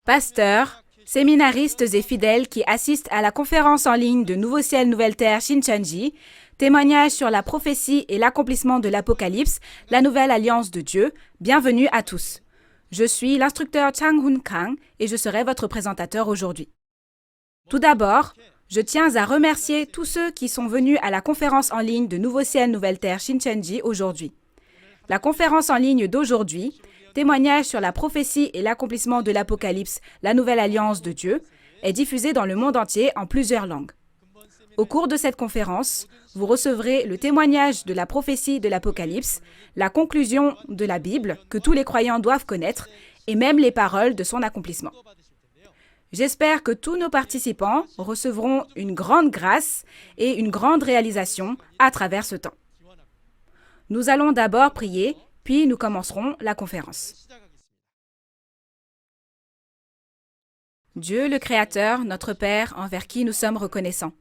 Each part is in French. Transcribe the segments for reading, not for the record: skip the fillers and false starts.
Pasteurs, séminaristes et fidèles qui assistent à la conférence en ligne de Nouveau Ciel, Nouvelle Terre Shincheonji, témoignage sur la prophétie et l'accomplissement de l'Apocalypse, la nouvelle alliance de Dieu, bienvenue à tous. Je suis l'instructeur Chang Hoon Kang et je serai votre présentateur aujourd'hui. Tout d'abord, je tiens à remercier tous ceux qui sont venus à la conférence en ligne de Nouveau Ciel, Nouvelle Terre Shincheonji aujourd'hui. La conférence en ligne d'aujourd'hui, témoignage sur la prophétie et l'accomplissement de l'Apocalypse, la nouvelle alliance de Dieu, est diffusée dans le monde entier en plusieurs langues. Au cours de cette conférence, vous recevrez le témoignage de la prophétie de l'Apocalypse, la conclusion de la Bible que tous les croyants doivent connaître et même les paroles de son accomplissement. J'espère que tous nos participants recevront une grande grâce et une grande réalisation à travers ce temps. Nous allons d'abord prier, puis nous commencerons la conférence. Dieu le Créateur, notre Père, envers qui nous sommes reconnaissants.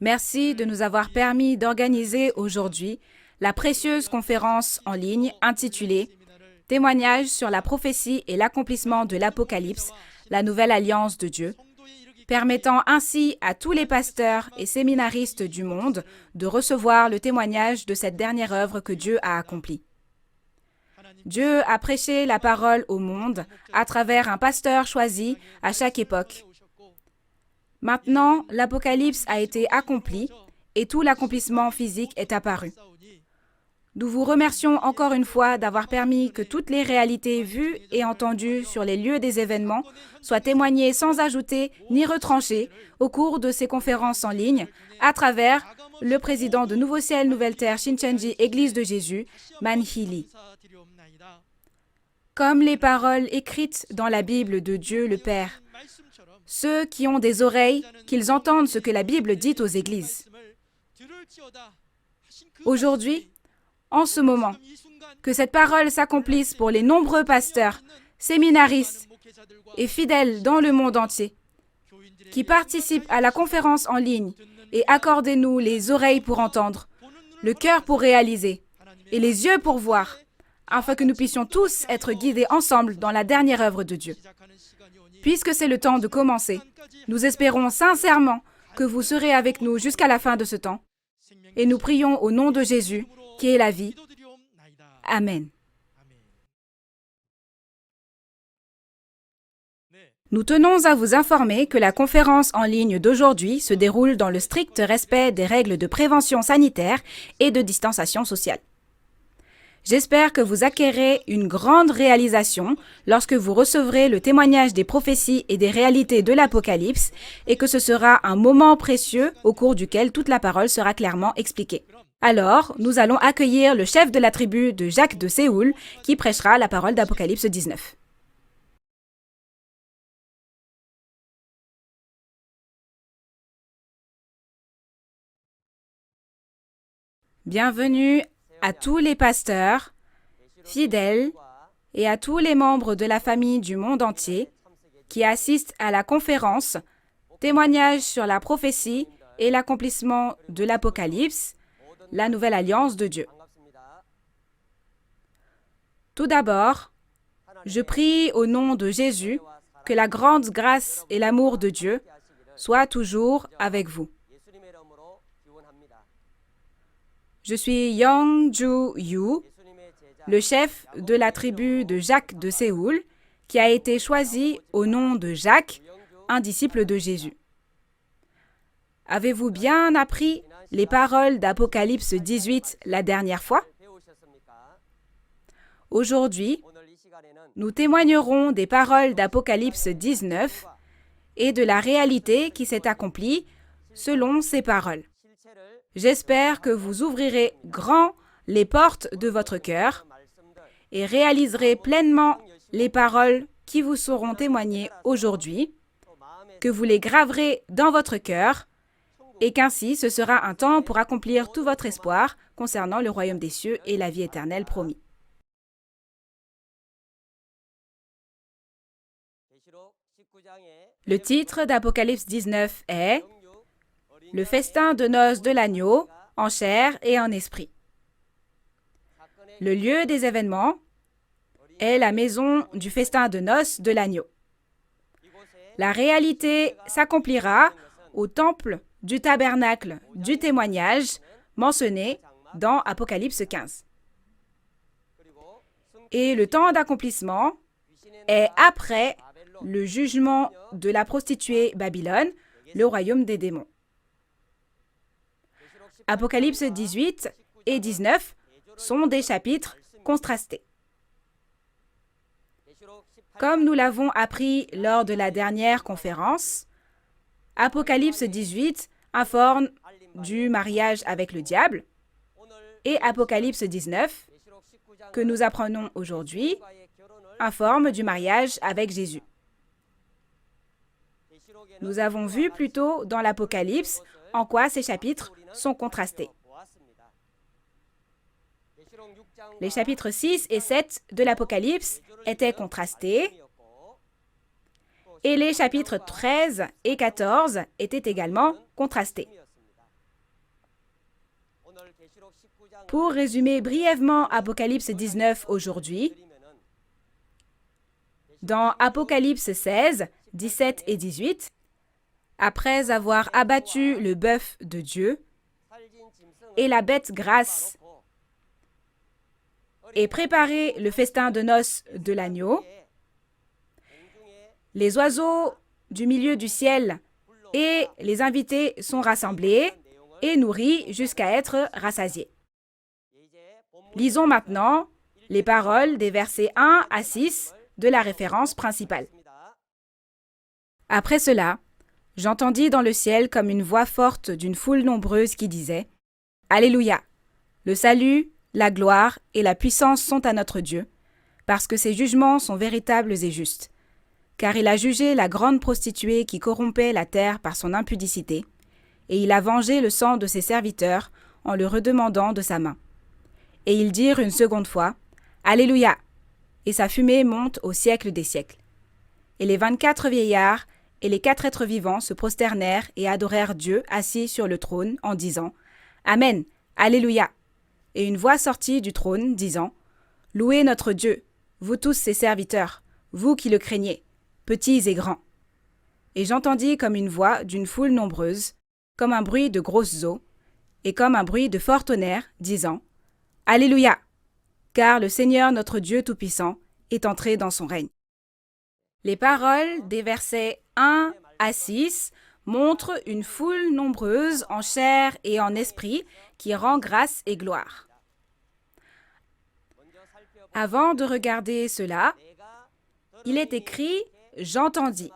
Merci de nous avoir permis d'organiser aujourd'hui la précieuse conférence en ligne intitulée « Témoignage sur la prophétie et l'accomplissement de l'Apocalypse, la nouvelle alliance de Dieu », permettant ainsi à tous les pasteurs et séminaristes du monde de recevoir le témoignage de cette dernière œuvre que Dieu a accomplie. Dieu a prêché la parole au monde à travers un pasteur choisi à chaque époque. Maintenant, l'Apocalypse a été accompli et tout l'accomplissement physique est apparu. Nous vous remercions encore une fois d'avoir permis que toutes les réalités vues et entendues sur les lieux des événements soient témoignées sans ajouter ni retrancher au cours de ces conférences en ligne à travers le président de Nouveau Ciel, Nouvelle Terre Shincheonji Église de Jésus, Man Hee-lee. Comme les paroles écrites dans la Bible de Dieu le Père, ceux qui ont des oreilles, qu'ils entendent ce que la Bible dit aux églises. Aujourd'hui, en ce moment, que cette parole s'accomplisse pour les nombreux pasteurs, séminaristes et fidèles dans le monde entier, qui participent à la conférence en ligne, et accordez-nous les oreilles pour entendre, le cœur pour réaliser et les yeux pour voir, afin que nous puissions tous être guidés ensemble dans la dernière œuvre de Dieu. Puisque c'est le temps de commencer, nous espérons sincèrement que vous serez avec nous jusqu'à la fin de ce temps, et nous prions au nom de Jésus, qui est la vie. Amen. Nous tenons à vous informer que la conférence en ligne d'aujourd'hui se déroule dans le strict respect des règles de prévention sanitaire et de distanciation sociale. J'espère que vous acquérez une grande réalisation lorsque vous recevrez le témoignage des prophéties et des réalités de l'Apocalypse et que ce sera un moment précieux au cours duquel toute la parole sera clairement expliquée. Alors, nous allons accueillir le chef de la tribu de Jacques de Séoul qui prêchera la parole d'Apocalypse 19. Bienvenue à tous les pasteurs, fidèles et à tous les membres de la famille du monde entier qui assistent à la conférence Témoignage sur la prophétie et l'accomplissement de l'Apocalypse, la nouvelle alliance de Dieu. Tout d'abord, je prie au nom de Jésus que la grande grâce et l'amour de Dieu soient toujours avec vous. Je suis Young-Ju Yu, le chef de la tribu de Jacques de Séoul, qui a été choisi au nom de Jacques, un disciple de Jésus. Avez-vous bien appris les paroles d'Apocalypse 18 la dernière fois? Aujourd'hui, nous témoignerons des paroles d'Apocalypse 19 et de la réalité qui s'est accomplie selon ces paroles. J'espère que vous ouvrirez grand les portes de votre cœur et réaliserez pleinement les paroles qui vous seront témoignées aujourd'hui, que vous les graverez dans votre cœur et qu'ainsi ce sera un temps pour accomplir tout votre espoir concernant le royaume des cieux et la vie éternelle promis. Le titre d'Apocalypse 19 est « Le festin de noces de l'agneau en chair et en esprit ». Le lieu des événements est la maison du festin de noces de l'agneau. La réalité s'accomplira au temple du tabernacle du témoignage mentionné dans Apocalypse 15. Et le temps d'accomplissement est après le jugement de la prostituée Babylone, le royaume des démons. Apocalypse 18 et 19 sont des chapitres contrastés. Comme nous l'avons appris lors de la dernière conférence, Apocalypse 18 informe du mariage avec le diable et Apocalypse 19, que nous apprenons aujourd'hui, informe du mariage avec Jésus. Nous avons vu plus tôt dans l'Apocalypse en quoi ces chapitres sont contrastés. Les chapitres 6 et 7 de l'Apocalypse étaient contrastés et les chapitres 13 et 14 étaient également contrastés. Pour résumer brièvement Apocalypse 19 aujourd'hui, dans Apocalypse 16, 17 et 18, après avoir abattu le bœuf de Dieu et la bête grasse et préparé le festin de noces de l'agneau, les oiseaux du milieu du ciel et les invités sont rassemblés et nourris jusqu'à être rassasiés. Lisons maintenant les paroles des versets 1 à 6 de la référence principale. Après cela, j'entendis dans le ciel comme une voix forte d'une foule nombreuse qui disait « Alléluia! Le salut, la gloire et la puissance sont à notre Dieu, parce que ses jugements sont véritables et justes. Car il a jugé la grande prostituée qui corrompait la terre par son impudicité, et il a vengé le sang de ses serviteurs en le redemandant de sa main. Et ils dirent une seconde fois « Alléluia !» Et sa fumée monte au siècle des siècles. Et les 24 vieillards et les 4 êtres vivants se prosternèrent et adorèrent Dieu assis sur le trône en disant « Amen, Alléluia !» Et une voix sortit du trône disant « Louez notre Dieu, vous tous ses serviteurs, vous qui le craignez, petits et grands. » Et j'entendis comme une voix d'une foule nombreuse, comme un bruit de grosses eaux, et comme un bruit de fort tonnerre, disant « Alléluia ! Car le Seigneur notre Dieu Tout-Puissant est entré dans son règne. » Les paroles des versets 1 à 6 montrent une foule nombreuse en chair et en esprit qui rend grâce et gloire. Avant de regarder cela, il est écrit « j'entendis ».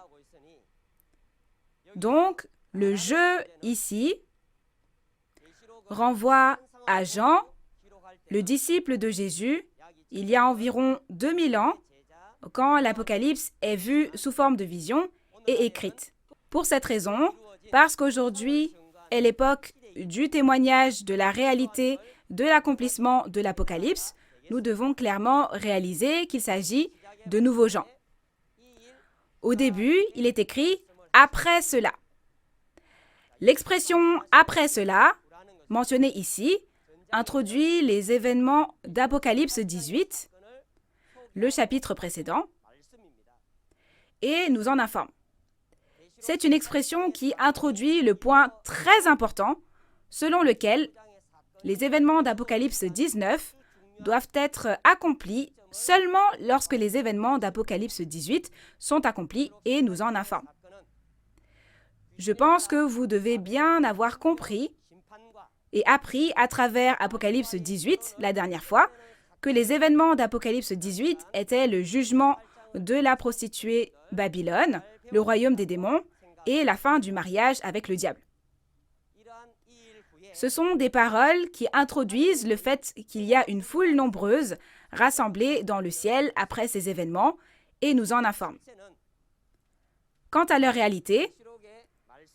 Donc, le « je » ici renvoie à Jean, le disciple de Jésus, il y a environ 2000 ans, quand l'Apocalypse est vue sous forme de vision et écrite. Pour cette raison, parce qu'aujourd'hui est l'époque du témoignage de la réalité de l'accomplissement de l'Apocalypse, nous devons clairement réaliser qu'il s'agit de nouveaux gens. Au début, il est écrit « après cela ». L'expression « après cela », mentionnée ici, introduit les événements d'Apocalypse 18, le chapitre précédent, et nous en informe. C'est une expression qui introduit le point très important selon lequel les événements d'Apocalypse 19 doivent être accomplis seulement lorsque les événements d'Apocalypse 18 sont accomplis et nous en informe. Je pense que vous devez bien avoir compris et appris à travers Apocalypse 18, la dernière fois, que les événements d'Apocalypse 18 étaient le jugement de la prostituée Babylone, le royaume des démons, et la fin du mariage avec le diable. Ce sont des paroles qui introduisent le fait qu'il y a une foule nombreuse rassemblée dans le ciel après ces événements et nous en informent. Quant à leur réalité,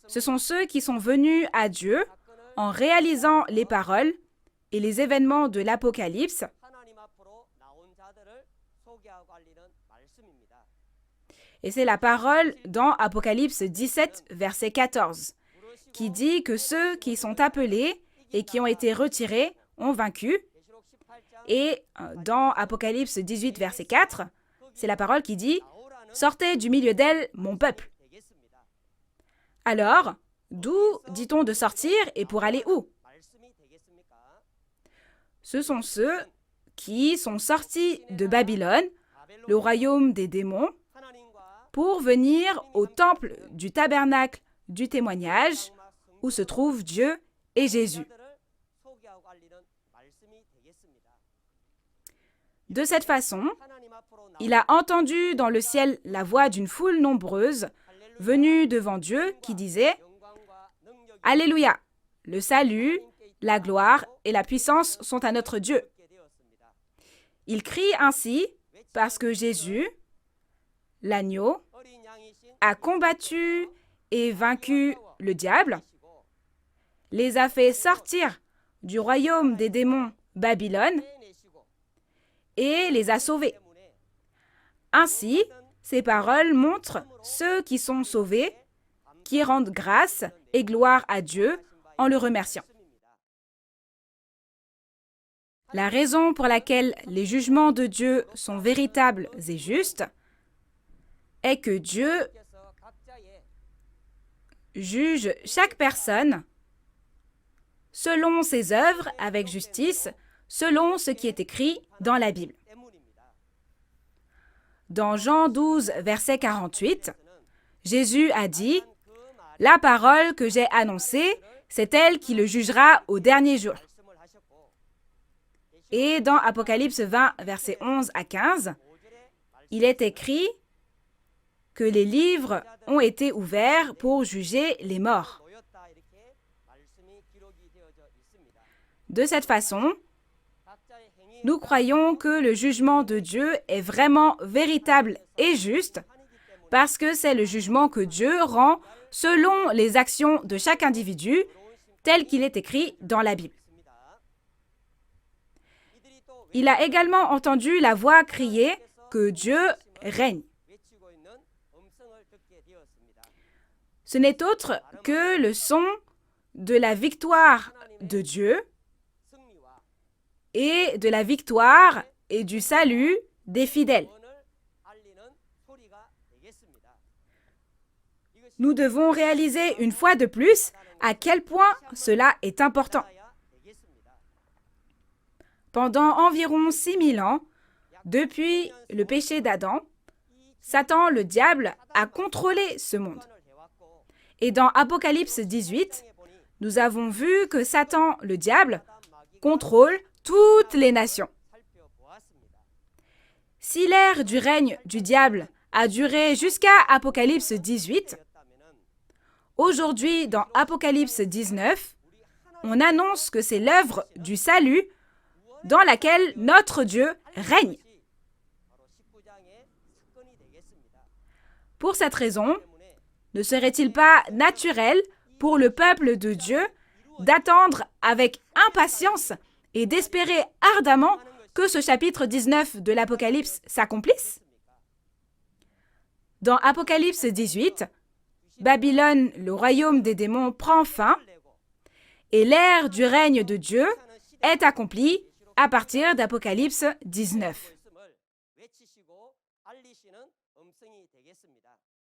ce sont ceux qui sont venus à Dieu en réalisant les paroles et les événements de l'Apocalypse et c'est la parole dans Apocalypse 17, verset 14, qui dit que ceux qui sont appelés et qui ont été retirés ont vaincu. Et dans Apocalypse 18, verset 4, c'est la parole qui dit « Sortez du milieu d'elle, mon peuple ». Alors, d'où dit-on de sortir et pour aller où? Ce sont ceux qui sont sortis de Babylone, le royaume des démons, pour venir au temple du tabernacle du témoignage où se trouvent Dieu et Jésus. De cette façon, il a entendu dans le ciel la voix d'une foule nombreuse venue devant Dieu qui disait « Alléluia, le salut, la gloire et la puissance sont à notre Dieu. » Il crie ainsi parce que Jésus, l'agneau, a combattu et vaincu le diable, les a fait sortir du royaume des démons Babylone et les a sauvés. Ainsi, ces paroles montrent ceux qui sont sauvés, qui rendent grâce et gloire à Dieu en le remerciant. La raison pour laquelle les jugements de Dieu sont véritables et justes est que Dieu juge chaque personne selon ses œuvres avec justice, selon ce qui est écrit dans la Bible. Dans Jean 12, verset 48, Jésus a dit « La parole que j'ai annoncée, c'est elle qui le jugera au dernier jour. » Et dans Apocalypse 20, verset 11 à 15, il est écrit que les livres ont été ouverts pour juger les morts. De cette façon, nous croyons que le jugement de Dieu est vraiment véritable et juste parce que c'est le jugement que Dieu rend selon les actions de chaque individu tel qu'il est écrit dans la Bible. Il a également entendu la voix crier que Dieu règne. Ce n'est autre que le son de la victoire de Dieu et de la victoire et du salut des fidèles. Nous devons réaliser une fois de plus à quel point cela est important. Pendant environ 6000 ans, depuis le péché d'Adam, Satan, le diable, a contrôlé ce monde. Et dans Apocalypse 18, nous avons vu que Satan, le diable, contrôle toutes les nations. Si l'ère du règne du diable a duré jusqu'à Apocalypse 18, aujourd'hui, dans Apocalypse 19, on annonce que c'est l'œuvre du salut dans laquelle notre Dieu règne. Pour cette raison, ne serait-il pas naturel pour le peuple de Dieu d'attendre avec impatience et d'espérer ardemment que ce chapitre 19 de l'Apocalypse s'accomplisse? Dans Apocalypse 18, Babylone, le royaume des démons, prend fin et l'ère du règne de Dieu est accomplie à partir d'Apocalypse 19.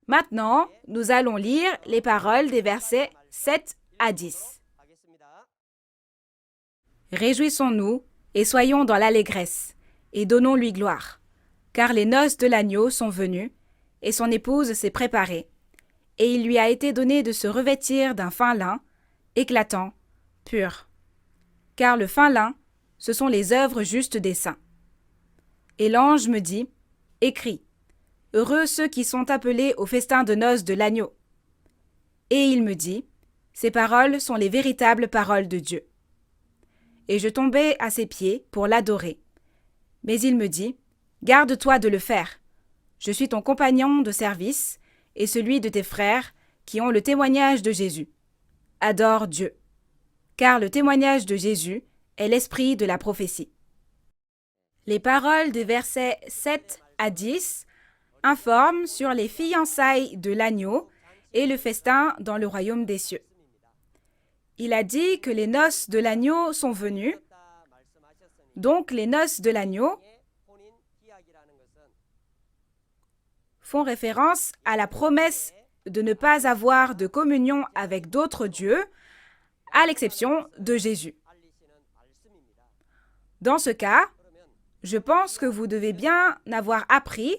Maintenant, nous allons lire les paroles des versets 7 à 10. Réjouissons-nous et soyons dans l'allégresse, et donnons-lui gloire, car les noces de l'agneau sont venues, et son épouse s'est préparée, et il lui a été donné de se revêtir d'un fin lin, éclatant, pur. Car le fin lin, ce sont les œuvres justes des saints. Et l'ange me dit, écris, heureux ceux qui sont appelés au festin de noces de l'agneau. Et il me dit, ces paroles sont les véritables paroles de Dieu. Et je tombai à ses pieds pour l'adorer. Mais il me dit, garde-toi de le faire. Je suis ton compagnon de service et celui de tes frères qui ont le témoignage de Jésus. Adore Dieu. Car le témoignage de Jésus est l'esprit de la prophétie. Les paroles des versets 7 à 10 informent sur les fiançailles de l'agneau et le festin dans le royaume des cieux. Il a dit que les noces de l'agneau sont venues. Donc les noces de l'agneau font référence à la promesse de ne pas avoir de communion avec d'autres dieux, à l'exception de Jésus. Dans ce cas, je pense que vous devez bien avoir appris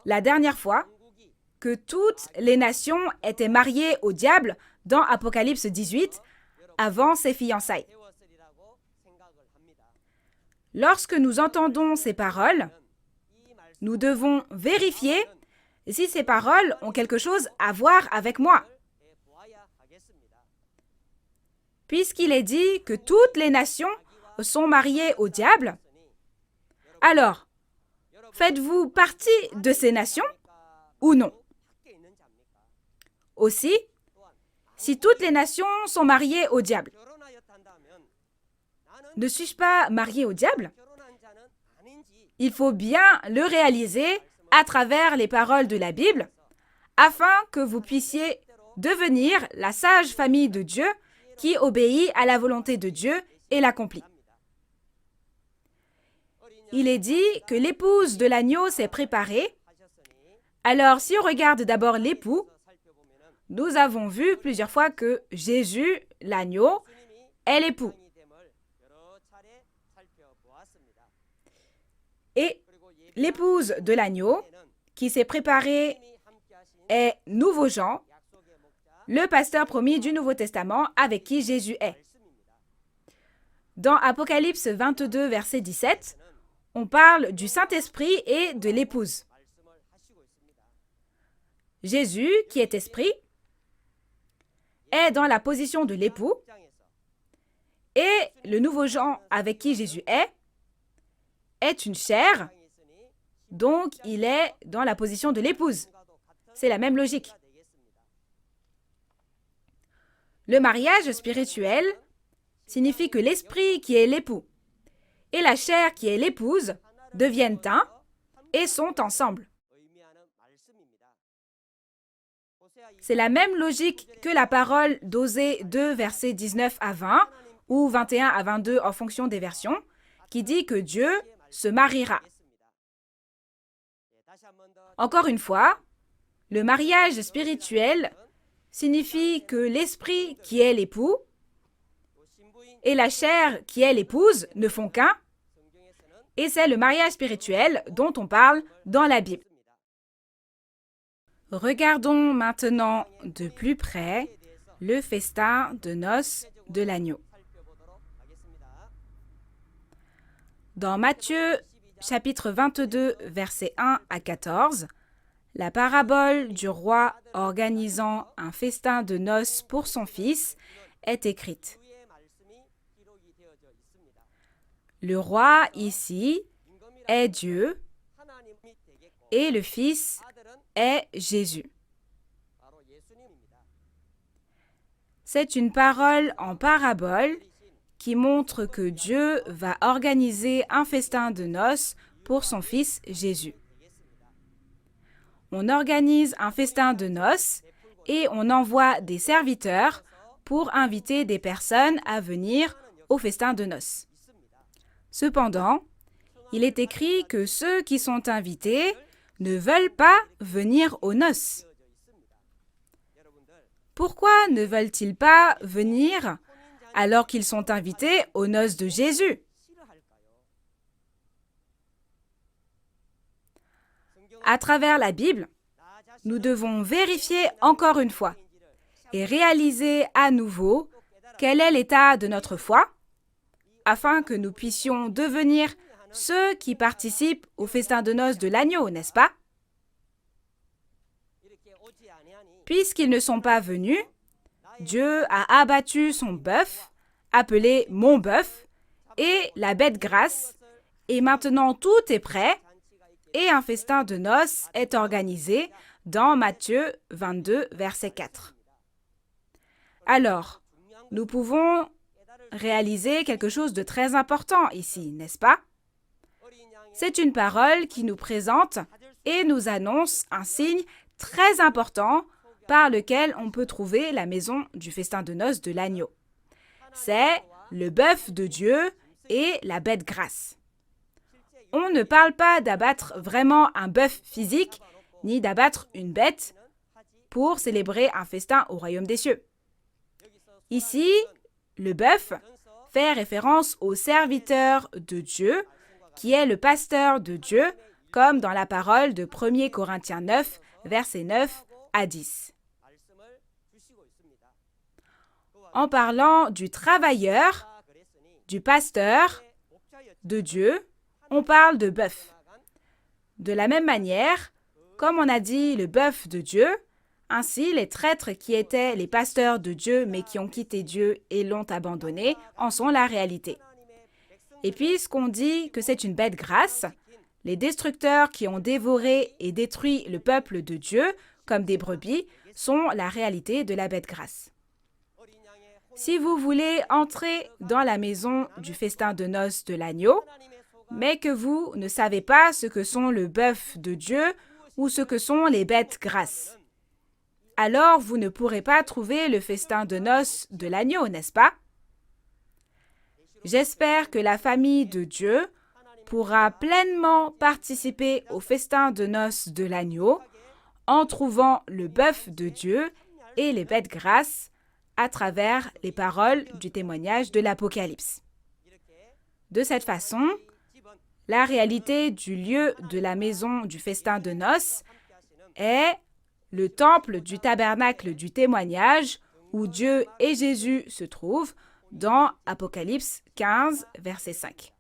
la dernière fois que toutes les nations étaient mariées au diable dans Apocalypse 18 avant ses fiançailles. Lorsque nous entendons ces paroles, nous devons vérifier si ces paroles ont quelque chose à voir avec moi. Puisqu'il est dit que toutes les nations sont mariées au diable, alors, faites-vous partie de ces nations ou non? Aussi, si toutes les nations sont mariées au diable, ne suis-je pas marié au diable? Il faut bien le réaliser à travers les paroles de la Bible, afin que vous puissiez devenir la sage famille de Dieu qui obéit à la volonté de Dieu et l'accomplit. Il est dit que l'épouse de l'agneau s'est préparée. Alors, si on regarde d'abord l'époux, nous avons vu plusieurs fois que Jésus, l'agneau, est l'époux. Et l'épouse de l'agneau, qui s'est préparée, est Nouveau Jean, le pasteur promis du Nouveau Testament avec qui Jésus est. Dans Apocalypse 22, verset 17, on parle du Saint-Esprit et de l'épouse. Jésus, qui est esprit, est dans la position de l'époux et le Nouveau Jean avec qui Jésus est une chair, donc il est dans la position de l'épouse. C'est la même logique. Le mariage spirituel signifie que l'esprit qui est l'époux et la chair qui est l'épouse deviennent un et sont ensemble. C'est la même logique que la parole d'Osée 2, versets 19 à 20 ou 21 à 22 en fonction des versions, qui dit que Dieu se mariera. Encore une fois, le mariage spirituel signifie que l'esprit qui est l'époux et la chair qui est l'épouse ne font qu'un, et c'est le mariage spirituel dont on parle dans la Bible. Regardons maintenant de plus près le festin de noces de l'agneau. Dans Matthieu, chapitre 22, versets 1 à 14, la parabole du roi organisant un festin de noces pour son fils est écrite. Le roi ici est Dieu et le fils est Jésus. C'est une parole en parabole qui montre que Dieu va organiser un festin de noces pour son fils Jésus. On organise un festin de noces et on envoie des serviteurs pour inviter des personnes à venir au festin de noces. Cependant, il est écrit que ceux qui sont invités ne veulent pas venir aux noces. Pourquoi ne veulent-ils pas venir alors qu'ils sont invités aux noces de Jésus? À travers la Bible, nous devons vérifier encore une fois et réaliser à nouveau quel est l'état de notre foi, afin que nous puissions devenir ceux qui participent au festin de noces de l'agneau, n'est-ce pas? Puisqu'ils ne sont pas venus, Dieu a abattu son bœuf, appelé mon bœuf, et la bête grasse, et maintenant tout est prêt, et un festin de noces est organisé dans Matthieu 22, verset 4. Alors, nous pouvons réaliser quelque chose de très important ici, n'est-ce pas? C'est une parole qui nous présente et nous annonce un signe très important par lequel on peut trouver la maison du festin de noces de l'agneau. C'est le bœuf de Dieu et la bête grasse. On ne parle pas d'abattre vraiment un bœuf physique, ni d'abattre une bête, pour célébrer un festin au royaume des cieux. Ici, le bœuf fait référence au serviteur de Dieu, qui est le pasteur de Dieu, comme dans la parole de 1 Corinthiens 9, versets 9 à 10. En parlant du travailleur, du pasteur de Dieu, on parle de bœuf. De la même manière, comme on a dit le bœuf de Dieu, ainsi les traîtres qui étaient les pasteurs de Dieu mais qui ont quitté Dieu et l'ont abandonné en sont la réalité. Et puisqu'on dit que c'est une bête grasse, les destructeurs qui ont dévoré et détruit le peuple de Dieu, comme des brebis, sont la réalité de la bête grasse. Si vous voulez entrer dans la maison du festin de noces de l'agneau, mais que vous ne savez pas ce que sont le bœuf de Dieu ou ce que sont les bêtes grasses, alors vous ne pourrez pas trouver le festin de noces de l'agneau, n'est-ce pas? J'espère que la famille de Dieu pourra pleinement participer au festin de noces de l'agneau en trouvant le bœuf de Dieu et les bêtes grasses à travers les paroles du témoignage de l'Apocalypse. De cette façon, la réalité du lieu de la maison du festin de noces est le temple du tabernacle du témoignage où Dieu et Jésus se trouvent dans Apocalypse 15, verset 5.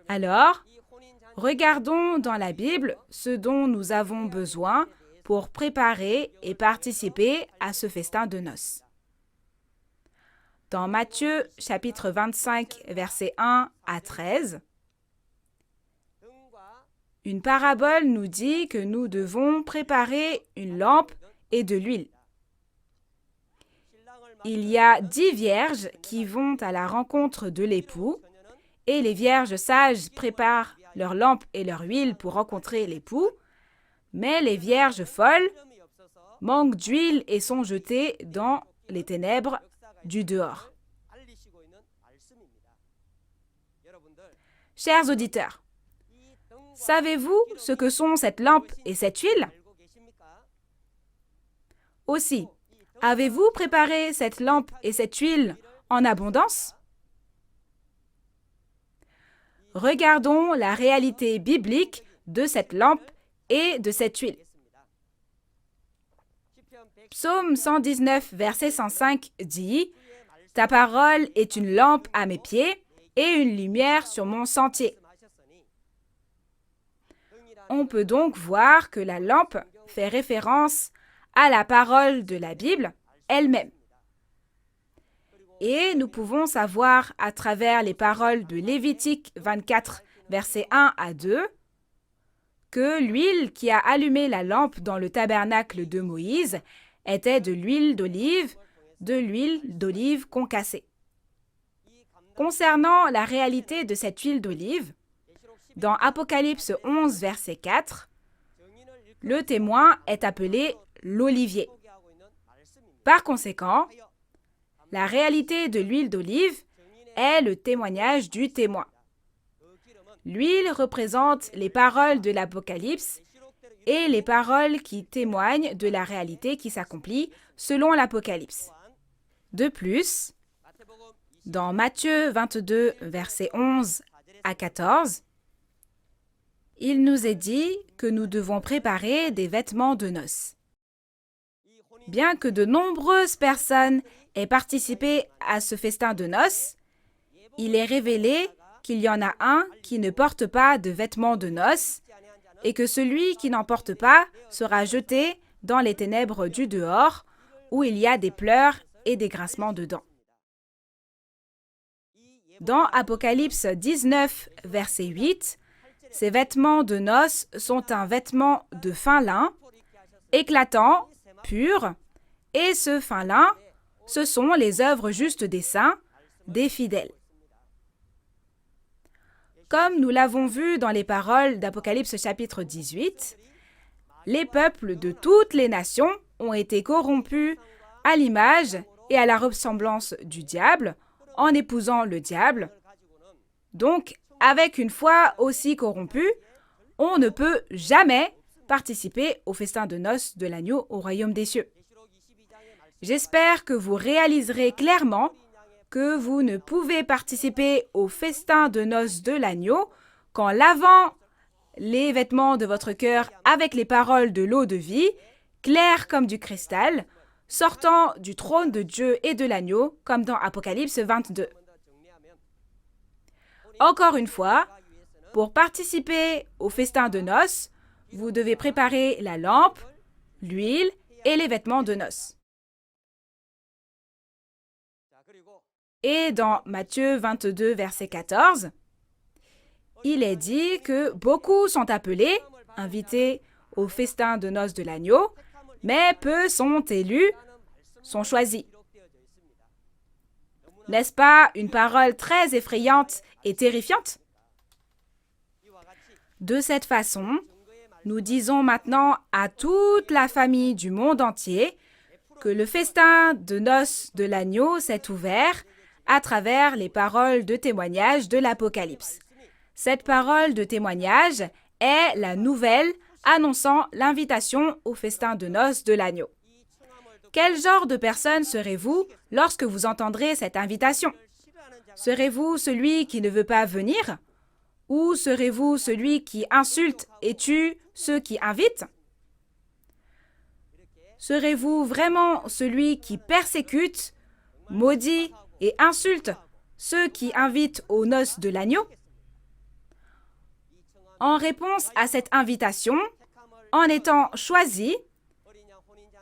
Alors, regardons dans la Bible ce dont nous avons besoin pour préparer et participer à ce festin de noces. Dans Matthieu chapitre 25, versets 1 à 13, une parabole nous dit que nous devons préparer une lampe et de l'huile. Il y a 10 vierges qui vont à la rencontre de l'époux, et les vierges sages préparent leur lampe et leur huile pour rencontrer l'époux, mais les vierges folles manquent d'huile et sont jetées dans les ténèbres du dehors. Chers auditeurs, savez-vous ce que sont cette lampe et cette huile? Aussi, avez-vous préparé cette lampe et cette huile en abondance? Regardons la réalité biblique de cette lampe et de cette huile. Psaume 119, verset 105 dit « Ta parole est une lampe à mes pieds et une lumière sur mon sentier. » On peut donc voir que la lampe fait référence à la parole de la Bible elle-même. Et nous pouvons savoir à travers les paroles de Lévitique 24, versets 1 à 2, que l'huile qui a allumé la lampe dans le tabernacle de Moïse était de l'huile d'olive concassée. Concernant la réalité de cette huile d'olive, dans Apocalypse 11, verset 4, le témoin est appelé l'olivier. Par conséquent, la réalité de l'huile d'olive est le témoignage du témoin. L'huile représente les paroles de l'Apocalypse et les paroles qui témoignent de la réalité qui s'accomplit selon l'Apocalypse. De plus, dans Matthieu 22, versets 11 à 14, il nous est dit que nous devons préparer des vêtements de noces. Bien que de nombreuses personnes aient participé à ce festin de noces, il est révélé qu'il y en a un qui ne porte pas de vêtements de noces et que celui qui n'en porte pas sera jeté dans les ténèbres du dehors où il y a des pleurs et des grincements de dents. Dans Apocalypse 19, verset 8, ces vêtements de noces sont un vêtement de fin lin, éclatant, pur, et ce fin lin, ce sont les œuvres justes des saints, des fidèles. Comme nous l'avons vu dans les paroles d'Apocalypse chapitre 18, les peuples de toutes les nations ont été corrompus à l'image et à la ressemblance du diable, en épousant le diable. Donc, avec une foi aussi corrompue, on ne peut jamais participer au festin de noces de l'agneau au royaume des cieux. J'espère que vous réaliserez clairement que vous ne pouvez participer au festin de noces de l'agneau qu'en lavant les vêtements de votre cœur avec les paroles de l'eau de vie, claires comme du cristal, sortant du trône de Dieu et de l'agneau, comme dans Apocalypse 22. Encore une fois, pour participer au festin de noces, vous devez préparer la lampe, l'huile et les vêtements de noces. Et dans Matthieu 22, verset 14, il est dit que beaucoup sont appelés, invités au festin de noces de l'agneau, mais peu sont élus, sont choisis. N'est-ce pas une parole très effrayante et terrifiante? De cette façon, nous disons maintenant à toute la famille du monde entier que le festin de noces de l'agneau s'est ouvert à travers les paroles de témoignage de l'Apocalypse. Cette parole de témoignage est la nouvelle annonçant l'invitation au festin de noces de l'agneau. Quel genre de personne serez-vous lorsque vous entendrez cette invitation? Serez-vous celui qui ne veut pas venir? Ou serez-vous celui qui insulte et tue ceux qui invitent? Serez-vous vraiment celui qui persécute, maudit et insulte ceux qui invitent aux noces de l'agneau? En réponse à cette invitation, en étant choisi,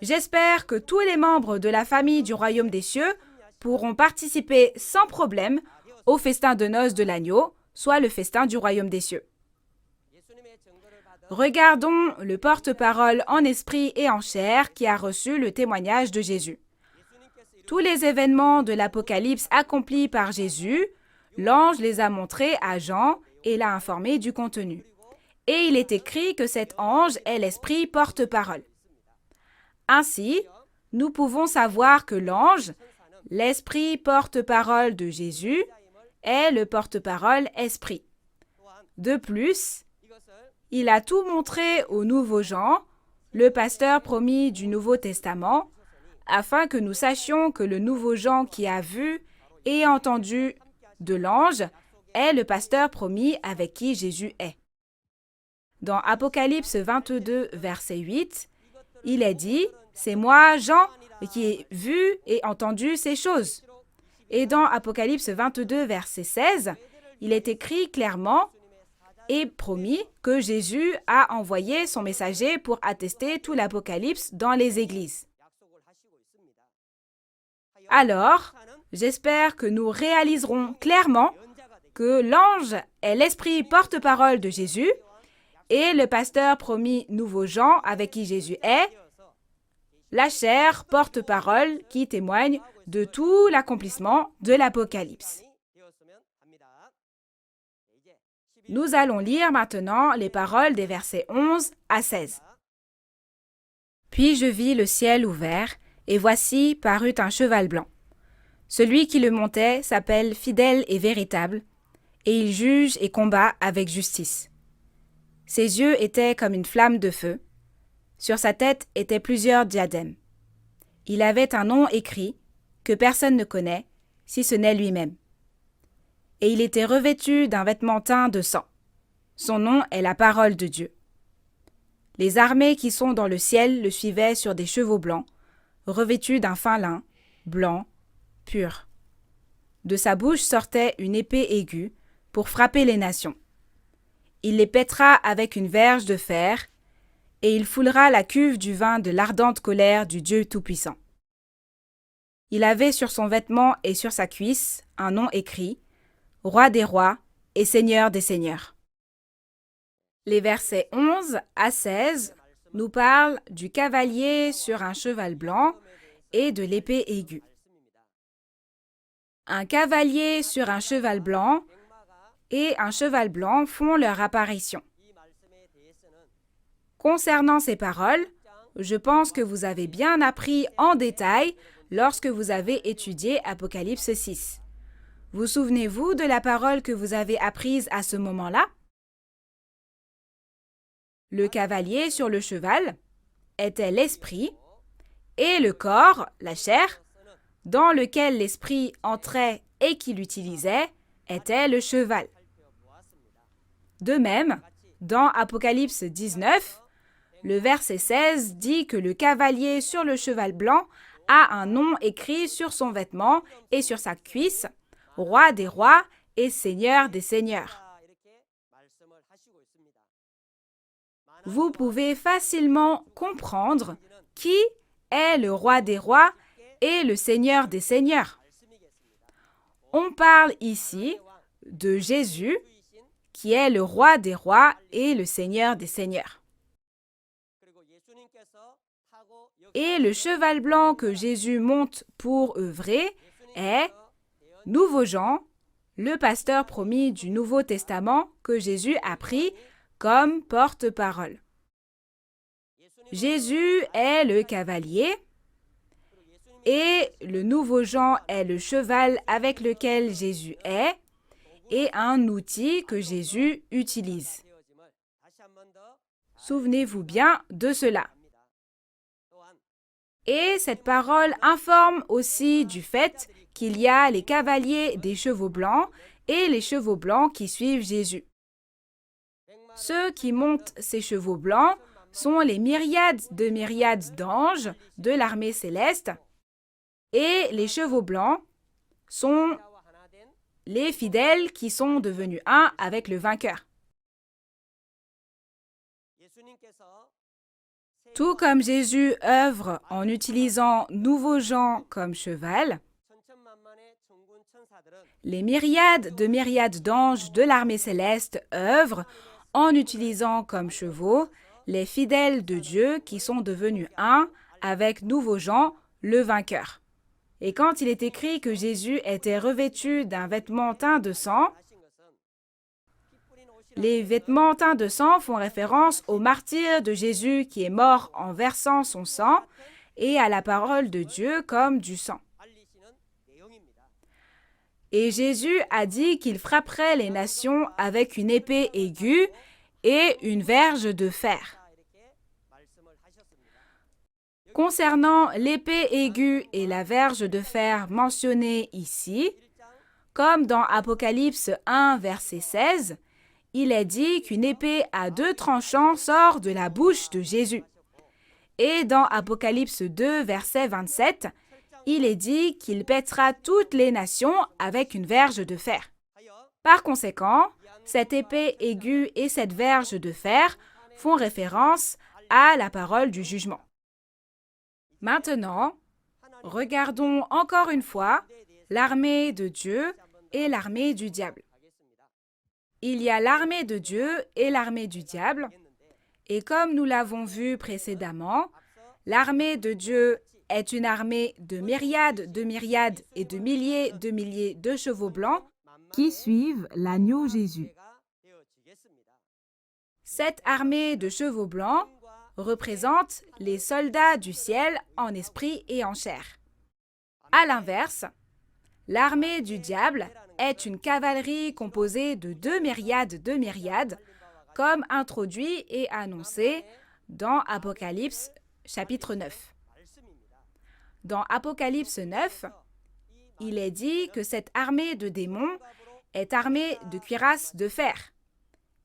j'espère que tous les membres de la famille du royaume des cieux pourront participer sans problème au festin de noces de l'agneau, soit le festin du royaume des cieux. Regardons le porte-parole en esprit et en chair qui a reçu le témoignage de Jésus. Tous les événements de l'Apocalypse accomplis par Jésus, l'ange les a montrés à Jean et l'a informé du contenu. Et il est écrit que cet ange est l'esprit porte-parole. Ainsi, nous pouvons savoir que l'ange, l'esprit porte-parole de Jésus, est le porte-parole esprit. De plus, il a tout montré au nouveau Jean, le pasteur promis du Nouveau Testament, afin que nous sachions que le nouveau Jean qui a vu et entendu de l'ange est le pasteur promis avec qui Jésus est. Dans Apocalypse 22, verset 8, il est dit « C'est moi, Jean, qui ai vu et entendu ces choses ». Et dans Apocalypse 22, verset 16, il est écrit clairement et promis que Jésus a envoyé son messager pour attester tout l'Apocalypse dans les églises. Alors, j'espère que nous réaliserons clairement que l'ange est l'esprit porte-parole de Jésus et le pasteur promis nouveau Jean avec qui Jésus est, la chair porte-parole qui témoigne de tout l'accomplissement de l'Apocalypse. Nous allons lire maintenant les paroles des versets 11 à 16. Puis je vis le ciel ouvert, et voici parut un cheval blanc. Celui qui le montait s'appelle Fidèle et Véritable, et il juge et combat avec justice. Ses yeux étaient comme une flamme de feu. Sur sa tête étaient plusieurs diadèmes. Il avait un nom écrit que personne ne connaît, si ce n'est lui-même. Et il était revêtu d'un vêtement teint de sang. Son nom est la parole de Dieu. Les armées qui sont dans le ciel le suivaient sur des chevaux blancs, revêtus d'un fin lin, blanc, pur. De sa bouche sortait une épée aiguë pour frapper les nations. Il les pètera avec une verge de fer, et il foulera la cuve du vin de l'ardente colère du Dieu Tout-Puissant. Il avait sur son vêtement et sur sa cuisse un nom écrit, Roi des rois et Seigneur des seigneurs. Les versets 11 à 16 nous parlent du cavalier sur un cheval blanc et de l'épée aiguë. Un cavalier sur un cheval blanc et un cheval blanc font leur apparition. Concernant ces paroles, je pense que vous avez bien appris en détail lorsque vous avez étudié Apocalypse 6. Vous souvenez-vous de la parole que vous avez apprise à ce moment-là? le cavalier sur le cheval, était l'esprit, et le corps, la chair, dans lequel l'esprit entrait et qu'il utilisait, était le cheval. De même, dans Apocalypse 19, le verset 16 dit que le cavalier sur le cheval blanc a un nom écrit sur son vêtement et sur sa cuisse, roi des rois et seigneur des seigneurs. Vous pouvez facilement comprendre qui est le roi des rois et le seigneur des seigneurs. On parle ici de Jésus, qui est le roi des rois et le seigneur des seigneurs. Et le cheval blanc que Jésus monte pour œuvrer est Nouveau Jean, le pasteur promis du Nouveau Testament que Jésus a pris comme porte-parole. Jésus est le cavalier et le Nouveau Jean est le cheval avec lequel Jésus est et un outil que Jésus utilise. Souvenez-vous bien de cela. Et cette parole informe aussi du fait qu'il y a les cavaliers des chevaux blancs et les chevaux blancs qui suivent Jésus. Ceux qui montent ces chevaux blancs sont les myriades d'anges de l'armée céleste et les chevaux blancs sont les fidèles qui sont devenus un avec le vainqueur. Tout comme Jésus œuvre en utilisant Nouveau Jean comme cheval, les myriades d'anges de l'armée céleste œuvrent en utilisant comme chevaux les fidèles de Dieu qui sont devenus un avec Nouveau Jean, le vainqueur. Et quand il est écrit que Jésus était revêtu d'un vêtement teint de sang, les vêtements teints de sang font référence au martyre de Jésus qui est mort en versant son sang et à la parole de Dieu comme du sang. Et Jésus a dit qu'il frapperait les nations avec une épée aiguë et une verge de fer. Concernant l'épée aiguë et la verge de fer mentionnées ici, comme dans Apocalypse 1, verset 16, il est dit qu'une épée à 2 tranchants sort de la bouche de Jésus. Et dans Apocalypse 2, verset 27, il est dit qu'il pètera toutes les nations avec une verge de fer. Par conséquent, cette épée aiguë et cette verge de fer font référence à la parole du jugement. Maintenant, regardons encore une fois l'armée de Dieu et l'armée du diable. Il y a l'armée de Dieu et l'armée du diable, et comme nous l'avons vu précédemment, l'armée de Dieu est une armée de myriades et de milliers de chevaux blancs qui suivent l'agneau Jésus. Cette armée de chevaux blancs représente les soldats du ciel en esprit et en chair. À l'inverse, l'armée du diable est une cavalerie composée de 2 myriades, comme introduit et annoncé dans Apocalypse chapitre 9. Dans Apocalypse 9, il est dit que cette armée de démons est armée de cuirasses de fer,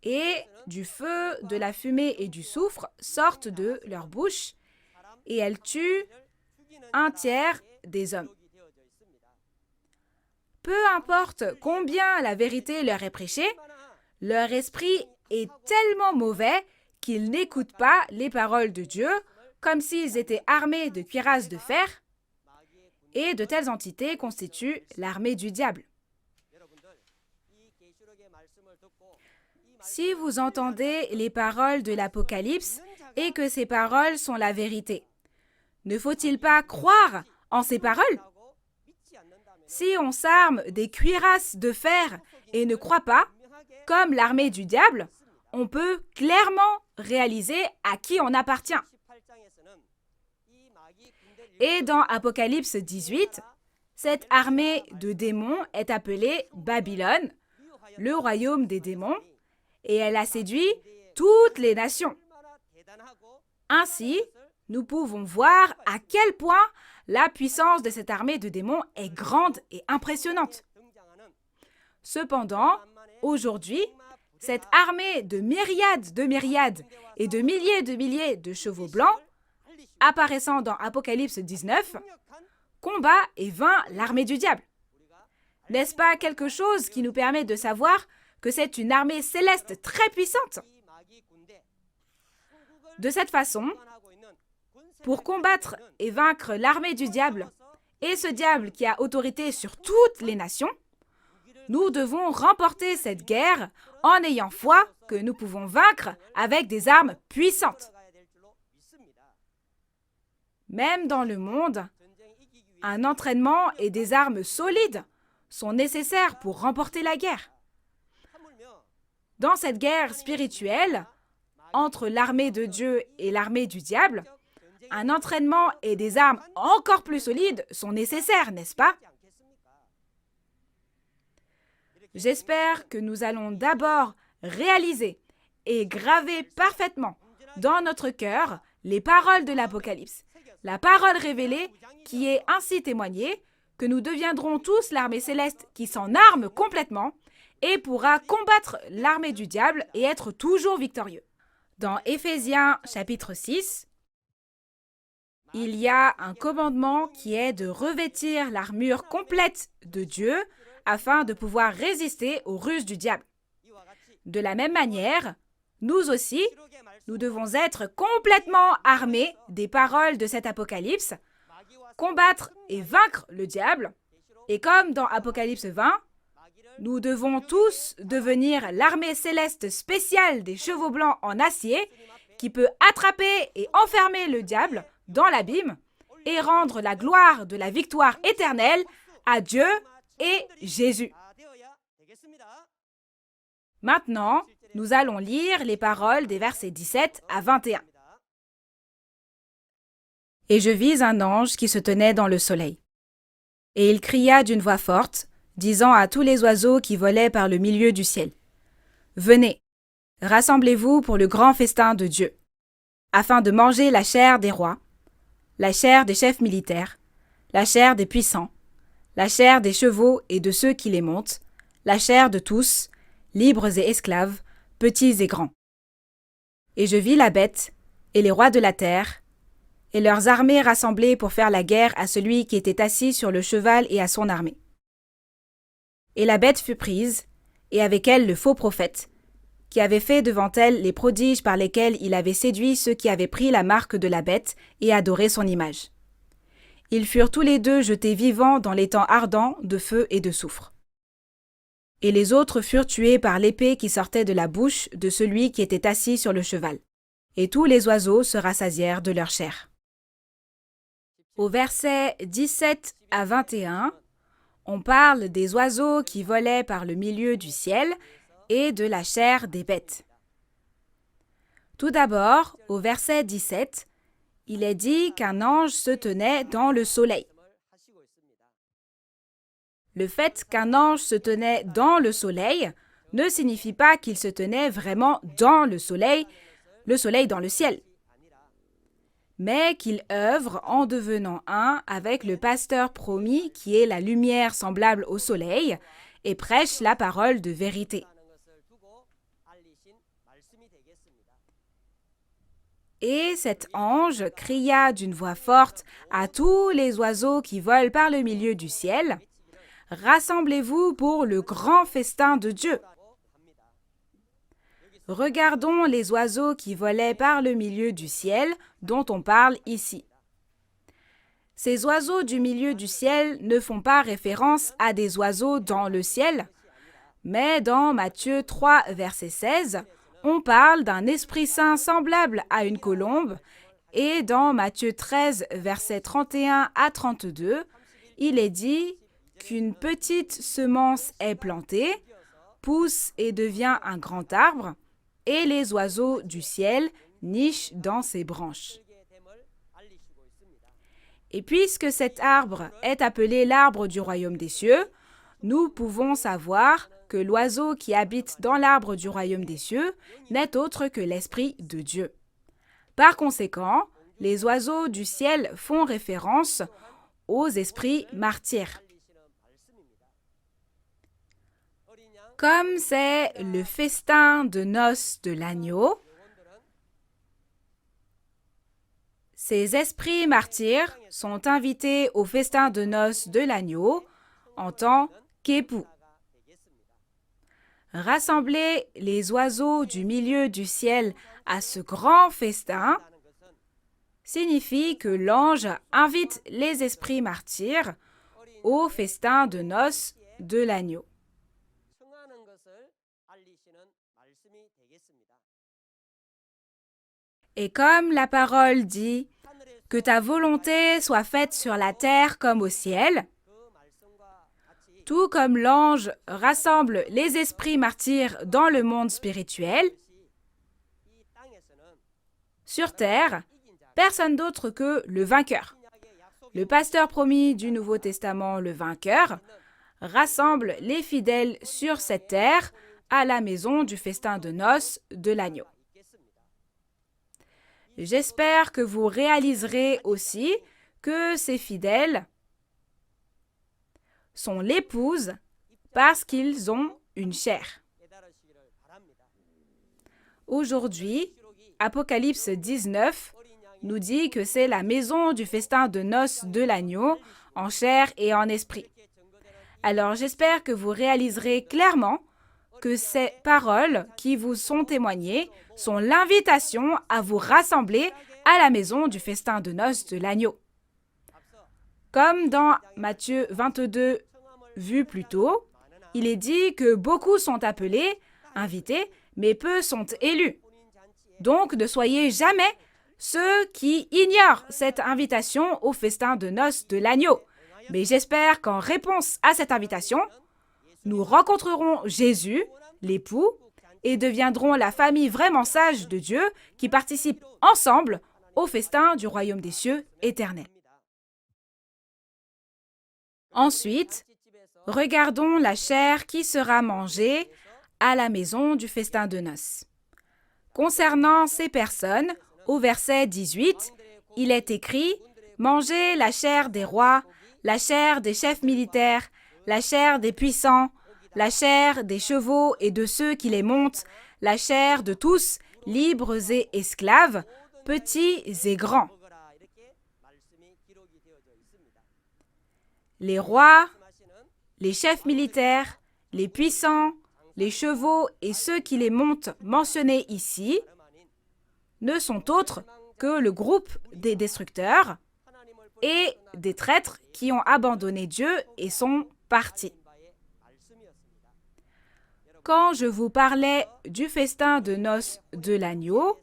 et du feu, de la fumée et du soufre sortent de leur bouche, et elles tuent 1/3 des hommes. Peu importe combien la vérité leur est prêchée, leur esprit est tellement mauvais qu'ils n'écoutent pas les paroles de Dieu, comme s'ils étaient armés de cuirasses de fer, et de telles entités constituent l'armée du diable. Si vous entendez les paroles de l'Apocalypse et que ces paroles sont la vérité, ne faut-il pas croire en ces paroles? Si on s'arme des cuirasses de fer et ne croit pas, comme l'armée du diable, on peut clairement réaliser à qui on appartient. Et dans Apocalypse 18, cette armée de démons est appelée Babylone, le royaume des démons, et elle a séduit toutes les nations. Ainsi, nous pouvons voir à quel point la puissance de cette armée de démons est grande et impressionnante. Cependant, aujourd'hui, cette armée de myriades et de milliers de chevaux blancs, apparaissant dans Apocalypse 19, combat et vainc l'armée du diable. N'est-ce pas quelque chose qui nous permet de savoir que c'est une armée céleste très puissante? De cette façon, pour combattre et vaincre l'armée du diable, et ce diable qui a autorité sur toutes les nations, nous devons remporter cette guerre en ayant foi que nous pouvons vaincre avec des armes puissantes. Même dans le monde, un entraînement et des armes solides sont nécessaires pour remporter la guerre. Dans cette guerre spirituelle, entre l'armée de Dieu et l'armée du diable, un entraînement et des armes encore plus solides sont nécessaires, n'est-ce pas? J'espère que nous allons d'abord réaliser et graver parfaitement dans notre cœur les paroles de l'Apocalypse, la parole révélée qui est ainsi témoignée que nous deviendrons tous l'armée céleste qui s'en arme complètement et pourra combattre l'armée du diable et être toujours victorieux. Dans Éphésiens chapitre 6, il y a un commandement qui est de revêtir l'armure complète de Dieu afin de pouvoir résister aux ruses du diable. De la même manière, nous aussi, nous devons être complètement armés des paroles de cet Apocalypse, combattre et vaincre le diable. Et comme dans Apocalypse 20, nous devons tous devenir l'armée céleste spéciale des chevaux blancs en acier qui peut attraper et enfermer le diable dans l'abîme et rendre la gloire de la victoire éternelle à Dieu et Jésus. Maintenant, nous allons lire les paroles des versets 17 à 21. « Et je vis un ange qui se tenait dans le soleil. Et il cria d'une voix forte, disant à tous les oiseaux qui volaient par le milieu du ciel, « Venez, rassemblez-vous pour le grand festin de Dieu, afin de manger la chair des rois, la chair des chefs militaires, la chair des puissants, la chair des chevaux et de ceux qui les montent, la chair de tous, libres et esclaves, petits et grands. Et je vis la bête et les rois de la terre, et leurs armées rassemblées pour faire la guerre à celui qui était assis sur le cheval et à son armée. Et la bête fut prise, et avec elle le faux prophète, qui avait fait devant elle les prodiges par lesquels il avait séduit ceux qui avaient pris la marque de la bête et adoré son image. Ils furent tous les deux jetés vivants dans l'étang ardent de feu et de soufre. Et les autres furent tués par l'épée qui sortait de la bouche de celui qui était assis sur le cheval. Et tous les oiseaux se rassasièrent de leur chair. » Au verset 17 à 21, on parle des oiseaux qui volaient par le milieu du ciel et de la chair des bêtes. Tout d'abord, au verset 17, il est dit qu'un ange se tenait dans le soleil. Le fait qu'un ange se tenait dans le soleil ne signifie pas qu'il se tenait vraiment dans le soleil dans le ciel, mais qu'il œuvre en devenant un avec le pasteur promis qui est la lumière semblable au soleil et prêche la parole de vérité. Et cet ange cria d'une voix forte à tous les oiseaux qui volent par le milieu du ciel, « Rassemblez-vous pour le grand festin de Dieu. » Regardons les oiseaux qui volaient par le milieu du ciel dont on parle ici. Ces oiseaux du milieu du ciel ne font pas référence à des oiseaux dans le ciel, mais dans Matthieu 3, verset 16, on parle d'un Esprit Saint semblable à une colombe, et dans Matthieu 13, versets 31 à 32, il est dit qu'une petite semence est plantée, pousse et devient un grand arbre, et les oiseaux du ciel nichent dans ses branches. Et puisque cet arbre est appelé l'arbre du royaume des cieux, nous pouvons savoir que l'oiseau qui habite dans l'arbre du royaume des cieux n'est autre que l'Esprit de Dieu. Par conséquent, les oiseaux du ciel font référence aux esprits martyrs. Comme c'est le festin de noces de l'agneau, ces esprits martyrs sont invités au festin de noces de l'agneau en tant qu'époux. Rassembler les oiseaux du milieu du ciel à ce grand festin signifie que l'ange invite les esprits martyrs au festin de noces de l'agneau. Et comme la parole dit « Que ta volonté soit faite sur la terre comme au ciel », tout comme l'ange rassemble les esprits martyrs dans le monde spirituel, sur terre, personne d'autre que le vainqueur. Le pasteur promis du Nouveau Testament, le vainqueur, rassemble les fidèles sur cette terre à la maison du festin de noces de l'agneau. J'espère que vous réaliserez aussi que ces fidèles sont l'épouse parce qu'ils ont une chair. Aujourd'hui, Apocalypse 19 nous dit que c'est la maison du festin de noces de l'agneau en chair et en esprit. Alors j'espère que vous réaliserez clairement que ces paroles qui vous sont témoignées sont l'invitation à vous rassembler à la maison du festin de noces de l'agneau. Comme dans Matthieu 22, vu plus tôt, il est dit que beaucoup sont appelés, invités, mais peu sont élus. Donc ne soyez jamais ceux qui ignorent cette invitation au festin de noces de l'agneau. Mais j'espère qu'en réponse à cette invitation, nous rencontrerons Jésus, l'époux, et deviendrons la famille vraiment sage de Dieu qui participe ensemble au festin du royaume des cieux éternel. Ensuite, regardons la chair qui sera mangée à la maison du festin de noces. Concernant ces personnes, au verset 18, il est écrit « Mangez la chair des rois, la chair des chefs militaires, la chair des puissants, la chair des chevaux et de ceux qui les montent, la chair de tous, libres et esclaves, petits et grands. » Les rois, les chefs militaires, les puissants, les chevaux et ceux qui les montent mentionnés ici ne sont autres que le groupe des destructeurs et des traîtres qui ont abandonné Dieu et sont partis. Quand je vous parlais du festin de noces de l'agneau,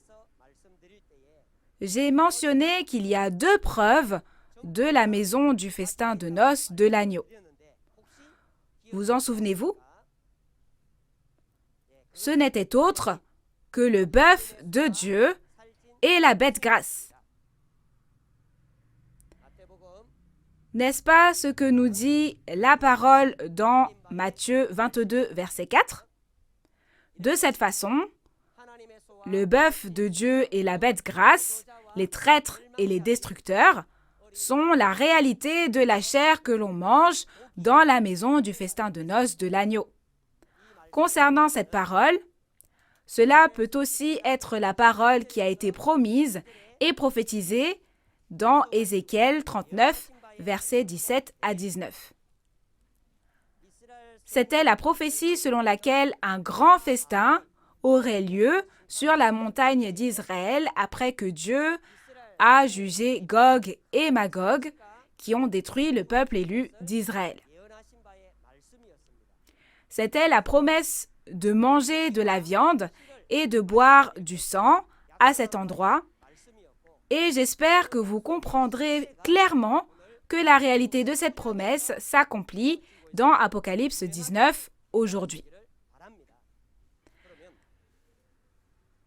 j'ai mentionné qu'il y a 2 preuves de la maison du festin de noces de l'agneau. Vous en souvenez-vous? Ce n'était autre que le bœuf de Dieu et la bête grasse. N'est-ce pas ce que nous dit la parole dans Matthieu 22, verset 4? De cette façon, le bœuf de Dieu et la bête grasse, les traîtres et les destructeurs, sont la réalité de la chair que l'on mange dans la maison du festin de noces de l'agneau. Concernant cette parole, cela peut aussi être la parole qui a été promise et prophétisée dans Ézéchiel 39, versets 17 à 19. C'était la prophétie selon laquelle un grand festin aurait lieu sur la montagne d'Israël après que Dieu a jugé Gog et Magog qui ont détruit le peuple élu d'Israël. C'était la promesse de manger de la viande et de boire du sang à cet endroit, et j'espère que vous comprendrez clairement que la réalité de cette promesse s'accomplit dans Apocalypse 19 aujourd'hui.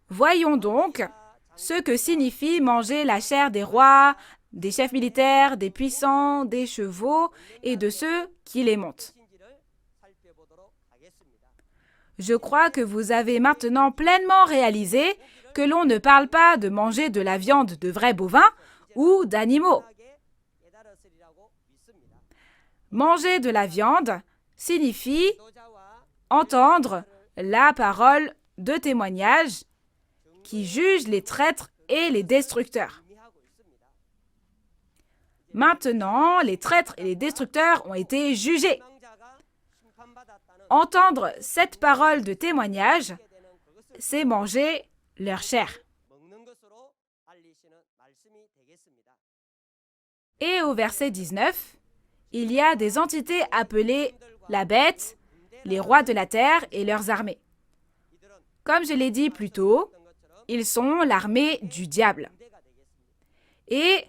Voyons donc ce que signifie manger la chair des rois, des chefs militaires, des puissants, des chevaux et de ceux qui les montent. Je crois que vous avez maintenant pleinement réalisé que l'on ne parle pas de manger de la viande de vrais bovins ou d'animaux. Manger de la viande signifie entendre la parole de témoignage qui juge les traîtres et les destructeurs. Maintenant, les traîtres et les destructeurs ont été jugés. Entendre cette parole de témoignage, c'est manger leur chair. Et au verset 19, il y a des entités appelées la bête, les rois de la terre et leurs armées. Comme je l'ai dit plus tôt, ils sont l'armée du diable. Et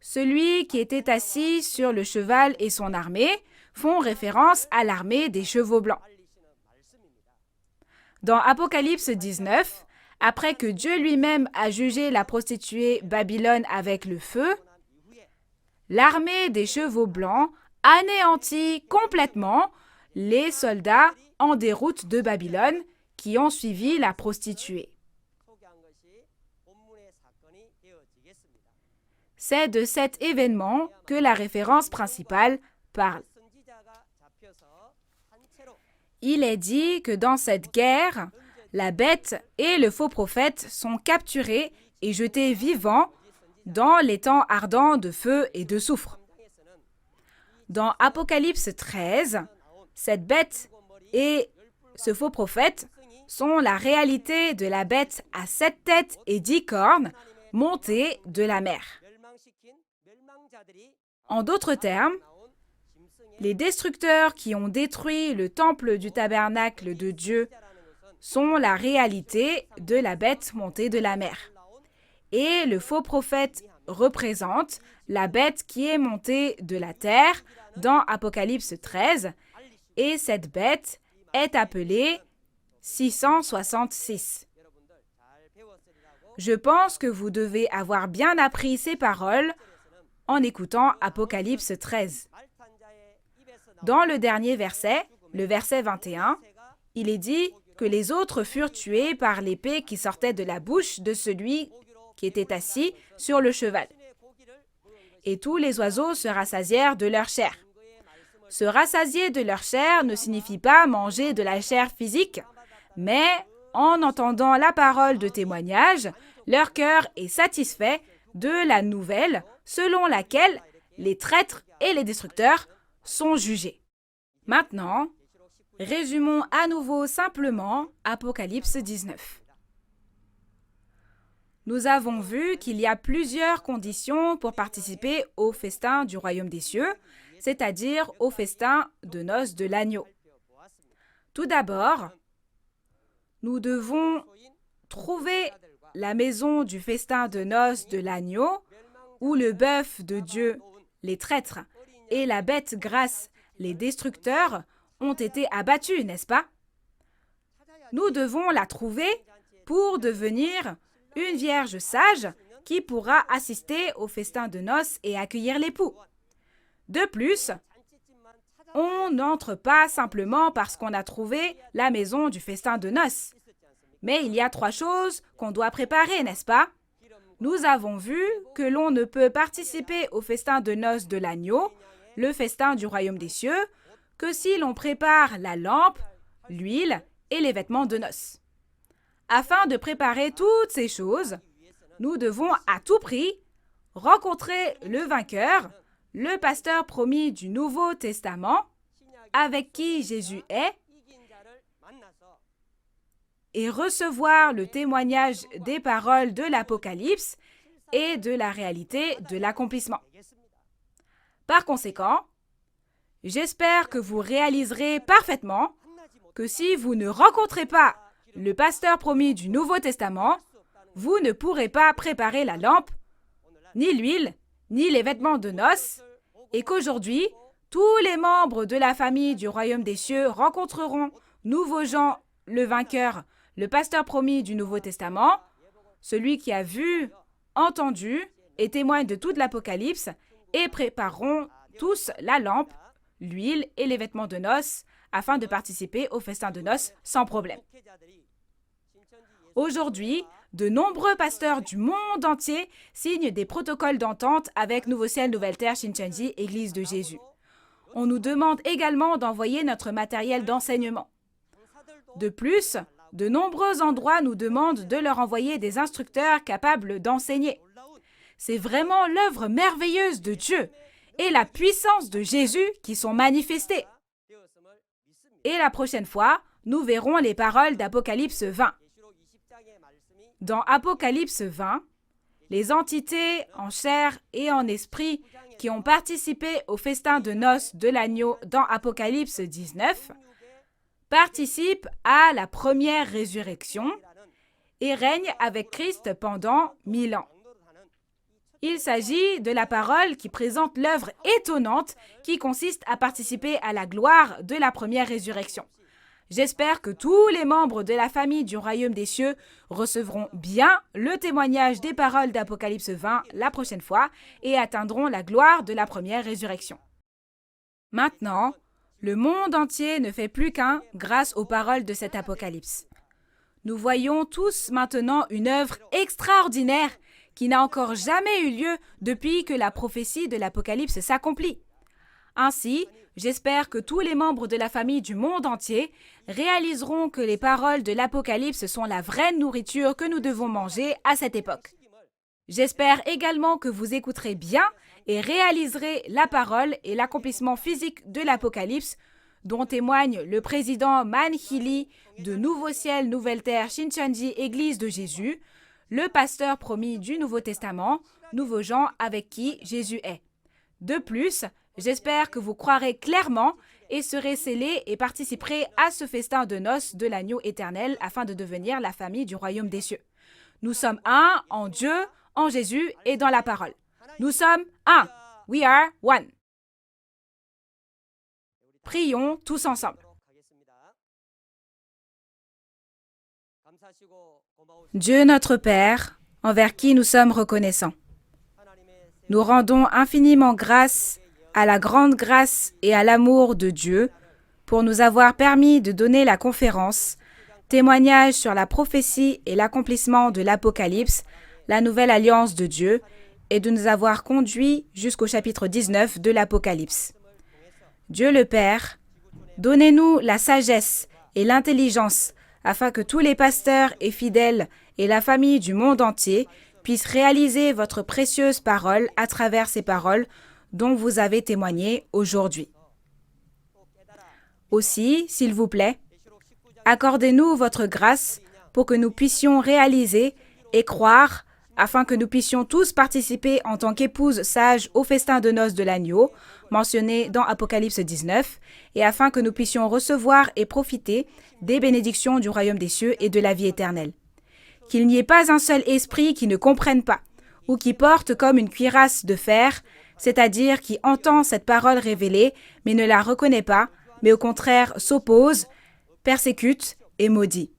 celui qui était assis sur le cheval et son armée font référence à l'armée des chevaux blancs. Dans Apocalypse 19, après que Dieu lui-même a jugé la prostituée Babylone avec le feu, l'armée des chevaux blancs anéantit complètement les soldats en déroute de Babylone qui ont suivi la prostituée. C'est de cet événement que la référence principale parle. Il est dit que dans cette guerre, la bête et le faux prophète sont capturés et jetés vivants dans l'étang ardent de feu et de soufre. Dans Apocalypse 13, cette bête et ce faux prophète sont la réalité de la bête à 7 têtes et 10 cornes montée de la mer. En d'autres termes, les destructeurs qui ont détruit le temple du tabernacle de Dieu sont la réalité de la bête montée de la mer. Et le faux prophète représente la bête qui est montée de la terre dans Apocalypse 13, et cette bête est appelée 666. Je pense que vous devez avoir bien appris ces paroles en écoutant Apocalypse 13. Dans le dernier verset, le verset 21, il est dit que les autres furent tués par l'épée qui sortait de la bouche de celui qui était assis sur le cheval. Et tous les oiseaux se rassasièrent de leur chair. Se rassasier de leur chair ne signifie pas manger de la chair physique, mais en entendant la parole de témoignage, leur cœur est satisfait de la nouvelle selon laquelle les traîtres et les destructeurs sont jugés. Maintenant, résumons à nouveau simplement Apocalypse 19. Nous avons vu qu'il y a plusieurs conditions pour participer au festin du royaume des cieux, c'est-à-dire au festin de noces de l'agneau. Tout d'abord, nous devons trouver la maison du festin de noces de l'agneau où le bœuf de Dieu, les traîtres, et la bête grasse, les destructeurs, ont été abattus, n'est-ce pas? Nous devons la trouver pour devenir une vierge sage qui pourra assister au festin de noces et accueillir l'époux. De plus, on n'entre pas simplement parce qu'on a trouvé la maison du festin de noces. Mais il y a 3 choses qu'on doit préparer, n'est-ce pas? Nous avons vu que l'on ne peut participer au festin de noces de l'agneau, le festin du royaume des cieux, que si l'on prépare la lampe, l'huile et les vêtements de noces. Afin de préparer toutes ces choses, nous devons à tout prix rencontrer le vainqueur, le pasteur promis du Nouveau Testament, avec qui Jésus est, et recevoir le témoignage des paroles de l'Apocalypse et de la réalité de l'accomplissement. Par conséquent, j'espère que vous réaliserez parfaitement que si vous ne rencontrez pas le pasteur promis du Nouveau Testament, vous ne pourrez pas préparer la lampe, ni l'huile, ni les vêtements de noces, et qu'aujourd'hui, tous les membres de la famille du royaume des cieux rencontreront Nouveau Jean, le vainqueur, le pasteur promis du Nouveau Testament, celui qui a vu, entendu et témoigne de toute l'Apocalypse, et prépareront tous la lampe, l'huile et les vêtements de noces afin de participer au festin de noces sans problème. Aujourd'hui, de nombreux pasteurs du monde entier signent des protocoles d'entente avec Nouveau Ciel, Nouvelle Terre, Shincheonji, Église de Jésus. On nous demande également d'envoyer notre matériel d'enseignement. De plus, de nombreux endroits nous demandent de leur envoyer des instructeurs capables d'enseigner. C'est vraiment l'œuvre merveilleuse de Dieu et la puissance de Jésus qui sont manifestées. Et la prochaine fois, nous verrons les paroles d'Apocalypse 20. Dans Apocalypse 20, les entités en chair et en esprit qui ont participé au festin de noces de l'agneau dans Apocalypse 19 participent à la première résurrection et règnent avec Christ pendant 1000 ans. Il s'agit de la parole qui présente l'œuvre étonnante qui consiste à participer à la gloire de la première résurrection. J'espère que tous les membres de la famille du royaume des cieux recevront bien le témoignage des paroles d'Apocalypse 20 la prochaine fois et atteindront la gloire de la première résurrection. Maintenant, le monde entier ne fait plus qu'un grâce aux paroles de cet Apocalypse. Nous voyons tous maintenant une œuvre extraordinaire qui n'a encore jamais eu lieu depuis que la prophétie de l'Apocalypse s'accomplit. Ainsi, j'espère que tous les membres de la famille du monde entier réaliseront que les paroles de l'Apocalypse sont la vraie nourriture que nous devons manger à cette époque. J'espère également que vous écouterez bien et réaliserez la parole et l'accomplissement physique de l'Apocalypse dont témoigne le président Man Hee-lee de Nouveau Ciel, Nouvelle Terre, Shincheonji, Église de Jésus, le pasteur promis du Nouveau Testament, Nouveau Jean avec qui Jésus est. De plus, j'espère que vous croirez clairement et serez scellés et participerez à ce festin de noces de l'agneau éternel afin de devenir la famille du royaume des cieux. Nous sommes un en Dieu, en Jésus et dans la parole. Nous sommes un. We are one. Prions tous ensemble. Dieu notre Père, envers qui nous sommes reconnaissants, nous rendons infiniment grâce à la grande grâce et à l'amour de Dieu pour nous avoir permis de donner la conférence témoignage sur la prophétie et l'accomplissement de l'Apocalypse, la nouvelle alliance de Dieu, et de nous avoir conduits jusqu'au chapitre 19 de l'Apocalypse. Dieu le Père, donnez-nous la sagesse et l'intelligence afin que tous les pasteurs et fidèles et la famille du monde entier puissent réaliser votre précieuse parole à travers ces paroles dont vous avez témoigné aujourd'hui. Aussi, s'il vous plaît, accordez-nous votre grâce pour que nous puissions réaliser et croire afin que nous puissions tous participer en tant qu'épouses sages au festin de noces de l'agneau, mentionné dans Apocalypse 19, et afin que nous puissions recevoir et profiter des bénédictions du royaume des cieux et de la vie éternelle. Qu'il n'y ait pas un seul esprit qui ne comprenne pas, ou qui porte comme une cuirasse de fer, c'est-à-dire qui entend cette parole révélée, mais ne la reconnaît pas, mais au contraire s'oppose, persécute et maudit.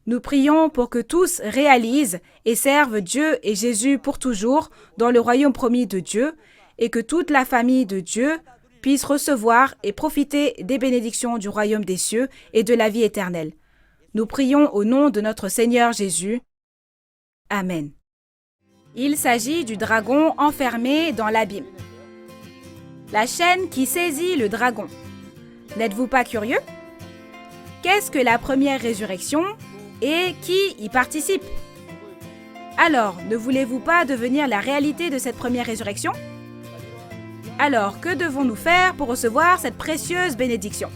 Nous prions pour que tous réalisent et servent Dieu et Jésus pour toujours dans le royaume promis de Dieu et que toute la famille de Dieu puisse recevoir et profiter des bénédictions du royaume des cieux et de la vie éternelle. Nous prions au nom de notre Seigneur Jésus. Amen. Il s'agit du dragon enfermé dans l'abîme. La chaîne qui saisit le dragon. N'êtes-vous pas curieux? Qu'est-ce que la première résurrection et qui y participe? Alors, ne voulez-vous pas devenir la réalité de cette première résurrection? Alors, que devons-nous faire pour recevoir cette précieuse bénédiction?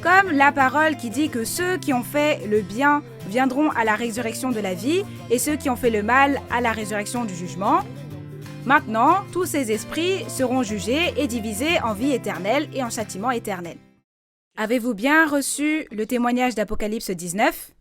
Comme la parole qui dit que ceux qui ont fait le bien viendront à la résurrection de la vie et ceux qui ont fait le mal à la résurrection du jugement, maintenant, tous ces esprits seront jugés et divisés en vie éternelle et en châtiment éternel. Avez-vous bien reçu le témoignage d'Apocalypse 19?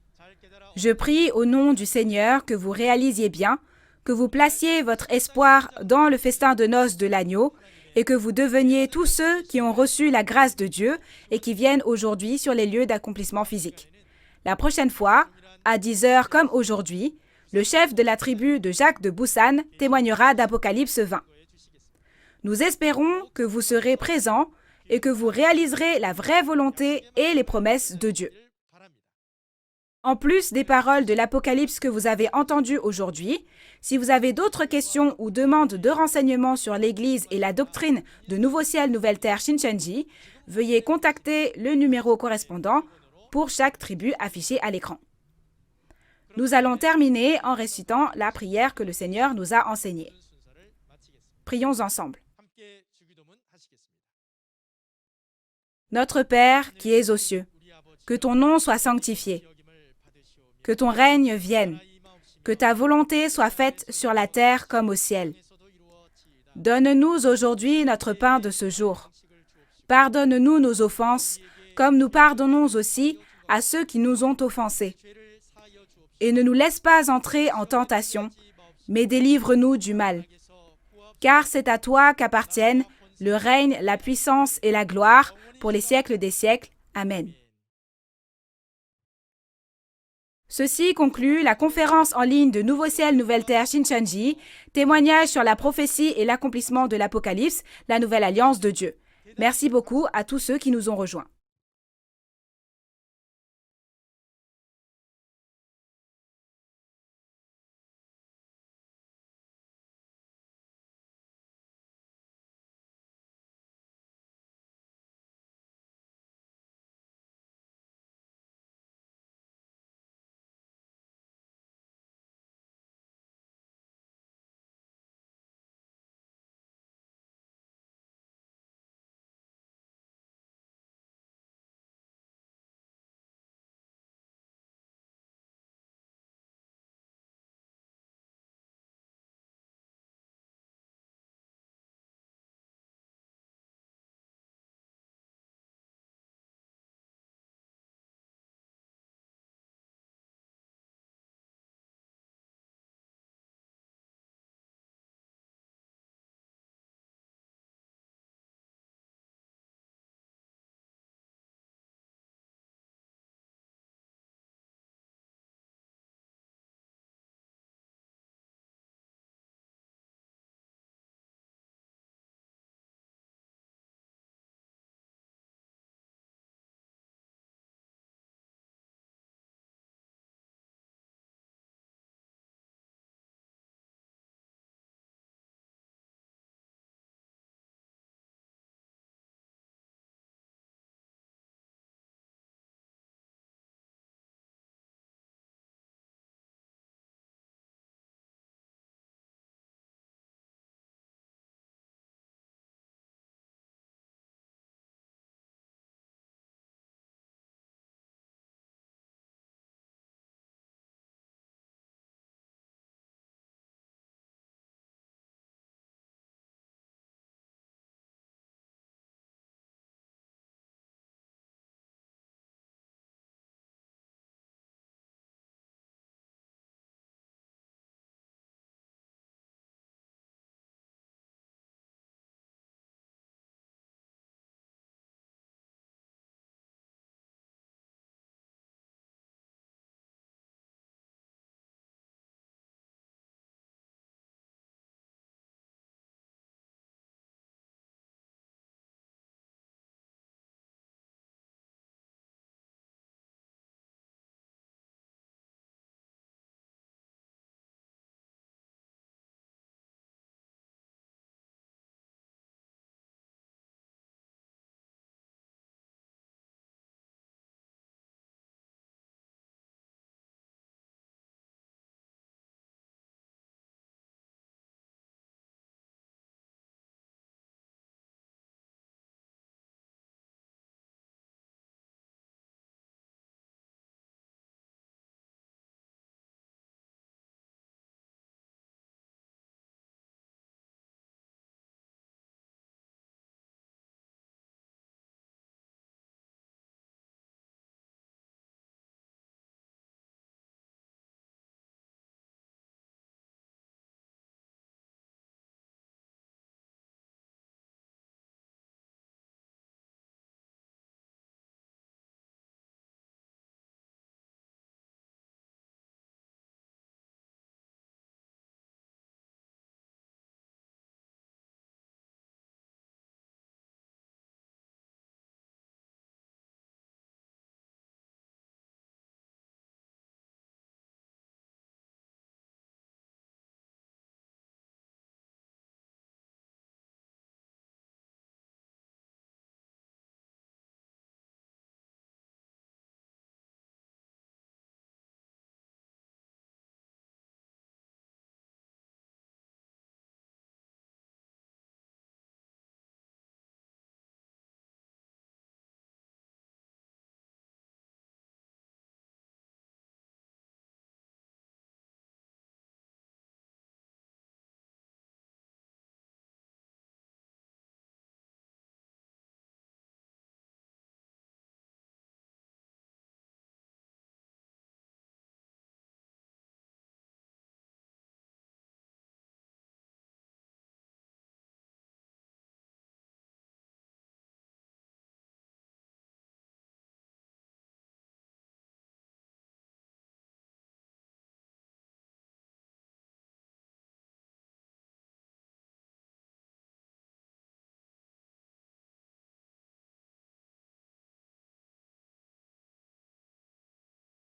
Je prie au nom du Seigneur que vous réalisiez bien, que vous placiez votre espoir dans le festin de noces de l'agneau et que vous deveniez tous ceux qui ont reçu la grâce de Dieu et qui viennent aujourd'hui sur les lieux d'accomplissement physique. La prochaine fois, à 10 heures comme aujourd'hui, le chef de la tribu de Jacques de Busan témoignera d'Apocalypse 20. Nous espérons que vous serez présents et que vous réaliserez la vraie volonté et les promesses de Dieu. En plus des paroles de l'Apocalypse que vous avez entendues aujourd'hui, si vous avez d'autres questions ou demandes de renseignements sur l'Église et la doctrine de Nouveau Ciel, Nouvelle Terre Shincheonji, veuillez contacter le numéro correspondant pour chaque tribu affichée à l'écran. Nous allons terminer en récitant la prière que le Seigneur nous a enseignée. Prions ensemble. Notre Père qui es aux cieux, que ton nom soit sanctifié. Que ton règne vienne, que ta volonté soit faite sur la terre comme au ciel. Donne-nous aujourd'hui notre pain de ce jour. Pardonne-nous nos offenses, comme nous pardonnons aussi à ceux qui nous ont offensés. Et ne nous laisse pas entrer en tentation, mais délivre-nous du mal. Car c'est à toi qu'appartiennent le règne, la puissance et la gloire pour les siècles des siècles. Amen. Ceci conclut la conférence en ligne de Nouveau Ciel, Nouvelle Terre Shincheonji, témoignage sur la prophétie et l'accomplissement de l'Apocalypse, la nouvelle alliance de Dieu. Merci beaucoup à tous ceux qui nous ont rejoints.